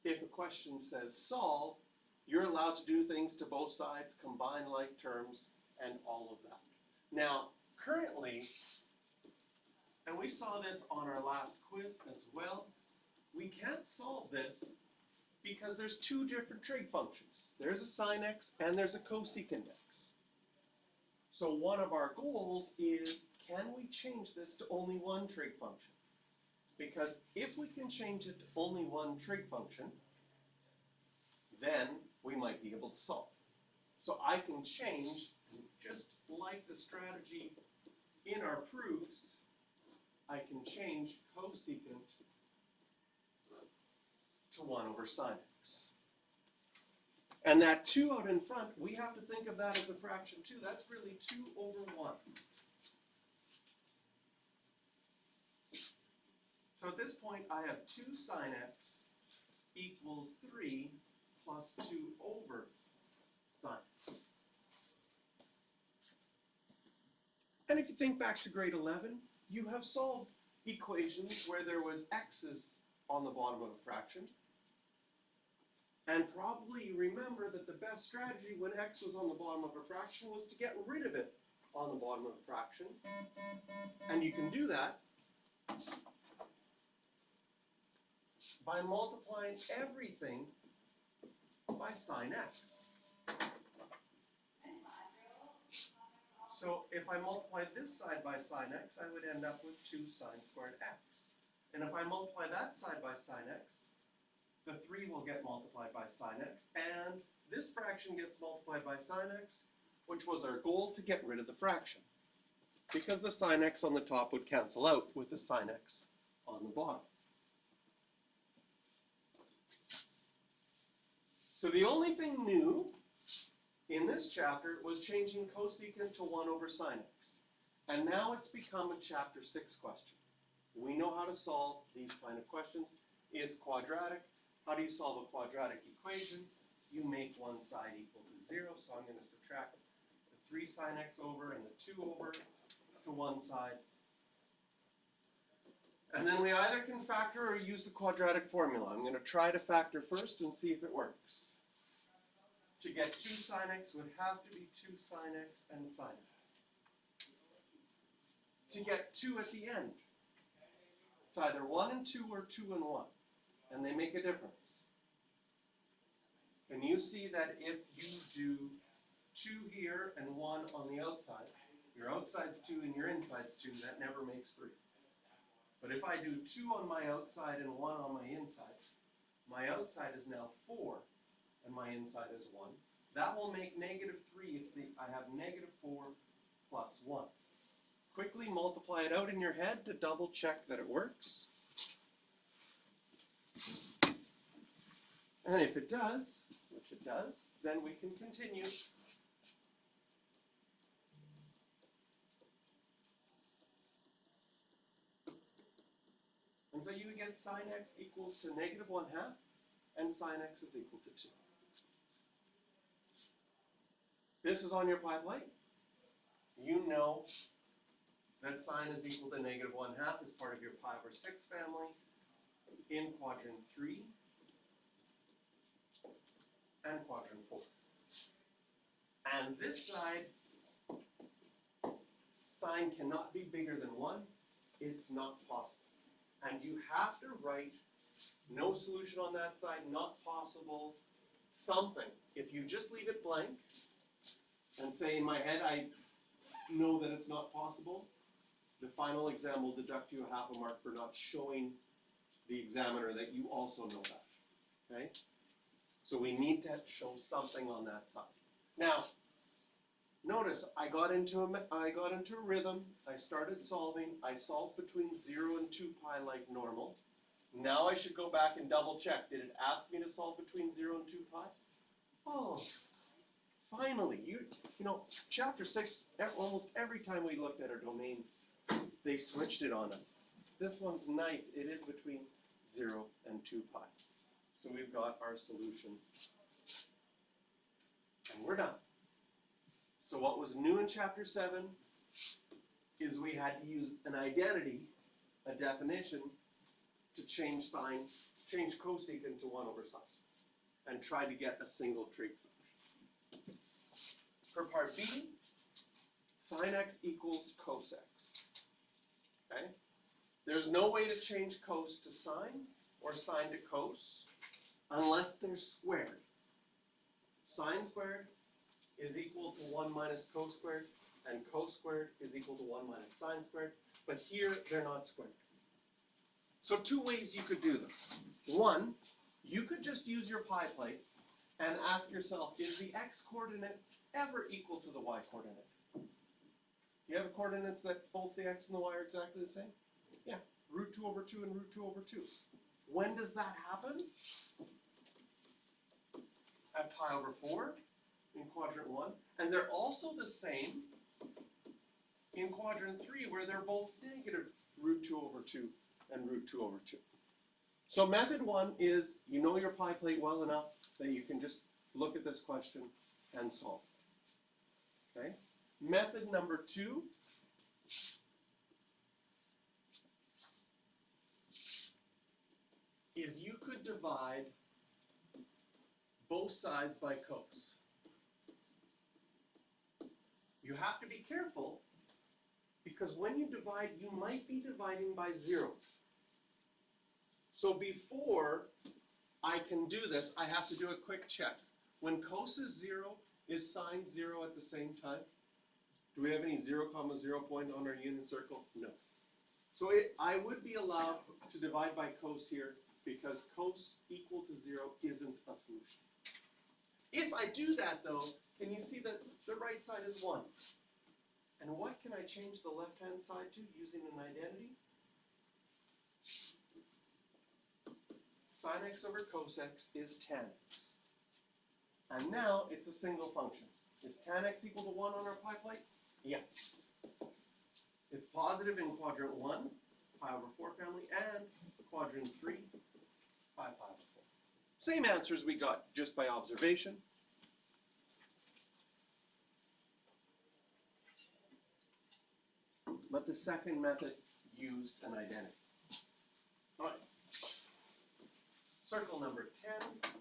if a question says solve, you're allowed to do things to both sides, combine like terms, and all of that. Now, currently, and we saw this on our last quiz as well, we can't solve this because there's two different trig functions. There's a sine x and there's a cosecant x. So one of our goals is, can we change this to only one trig function? Because if we can change it to only one trig function, then we might be able to solve. So I can change, just like the strategy in our proofs, I can change cosecant to 1 over sine x. And that 2 out in front, we have to think of that as a fraction too. That's really 2 over 1. So at this point, I have 2 sine x equals 3 plus 2 over sine x. And if you think back to grade 11, you have solved equations where there was x's on the bottom of a fraction. And probably you remember that the best strategy when x was on the bottom of a fraction was to get rid of it on the bottom of a fraction. And you can do that by multiplying everything by sine x. So if I multiply this side by sine x, I would end up with 2 sine squared x. And if I multiply that side by sine x, the 3 will get multiplied by sine x, and this fraction gets multiplied by sine x, which was our goal, to get rid of the fraction. Because the sine x on the top would cancel out with the sine x on the bottom. So the only thing new in this chapter was changing cosecant to 1 over sine x. And now it's become a chapter 6 question. We know how to solve these kind of questions. It's quadratic. How do you solve a quadratic equation? You make one side equal to 0, so I'm going to subtract the 3 sine x over and the 2 over to one side. And then we either can factor or use the quadratic formula. I'm going to try to factor first and see if it works. To get 2 sine x would have to be 2 sine x and sine x. To get 2 at the end, it's either 1 and 2 or 2 and 1. And they make a difference. And you see that if you do 2 here and 1 on the outside, your outside's 2 and your inside's 2, that never makes 3. But if I do 2 on my outside and 1 on my outside is now 4, and my inside is 1. That will make -3 if I have -4 plus 1. Quickly multiply it out in your head to double check that it works. And if it does, which it does, then we can continue. And so you would get sine x equals to -1/2, and sine x is equal to 2. This is on your pie plate. You know that sine is equal to -1/2 as part of your pi over 6 family in quadrant 3 and quadrant 4. And this side, sine cannot be bigger than 1. It's not possible. And you have to write no solution on that side, not possible, something. If you just leave it blank and say in my head, I know that it's not possible, the final exam will deduct you half a mark for not showing the examiner that you also know that. Okay? So we need to show something on that side. Now, notice I got into a rhythm. I started solving. I solved between 0 and 2 pi like normal. Now I should go back and double check. Did it ask me to solve between 0 and 2 pi? Oh, finally. You know, chapter 6, almost every time we looked at our domain, they switched it on us. This one's nice. It is between 0 and 2 pi. So we've got our solution. And we're done. So what was new in chapter 7 is we had to use an identity, a definition, to change sine change cosecant to 1 over sine and try to get a single trig function. For part B, sine x equals cos x. Okay? There's no way to change cos to sine or sine to cos unless they're squared. Sine squared is equal to 1 minus cos squared, and cos squared is equal to 1 minus sine squared, but here they're not squared. So two ways you could do this. One, you could just use your pi plate and ask yourself, is the x coordinate ever equal to the y coordinate? You have coordinates that both the x and the y are exactly the same? Yeah, root 2 over 2 and root 2 over 2. When does that happen? At pi over 4 in quadrant 1. And they're also the same in quadrant 3, where they're both negative root 2 over 2 and root 2 over 2. So method 1 is, you know your pi plate well enough that you can just look at this question and solve it. Okay? Method number 2 is you could divide both sides by cos. You have to be careful, because when you divide, you might be dividing by 0. So before I can do this, I have to do a quick check. When cos is 0, is sine 0 at the same time? Do we have any 0, 0 point on our unit circle? No. So I would be allowed to divide by cos here, because cos equal to 0 isn't a solution. If I do that, though, can you see that the right side is 1? And what can I change the left-hand side to using an identity? Sin x over cos x is tan x. And now it's a single function. Is tan x equal to 1 on our pi plate? Yes. It's positive in quadrant 1, pi over 4 family, and quadrant 3, pi over 4. Same answers we got just by observation. But the second method used an identity. All right. Circle number 10.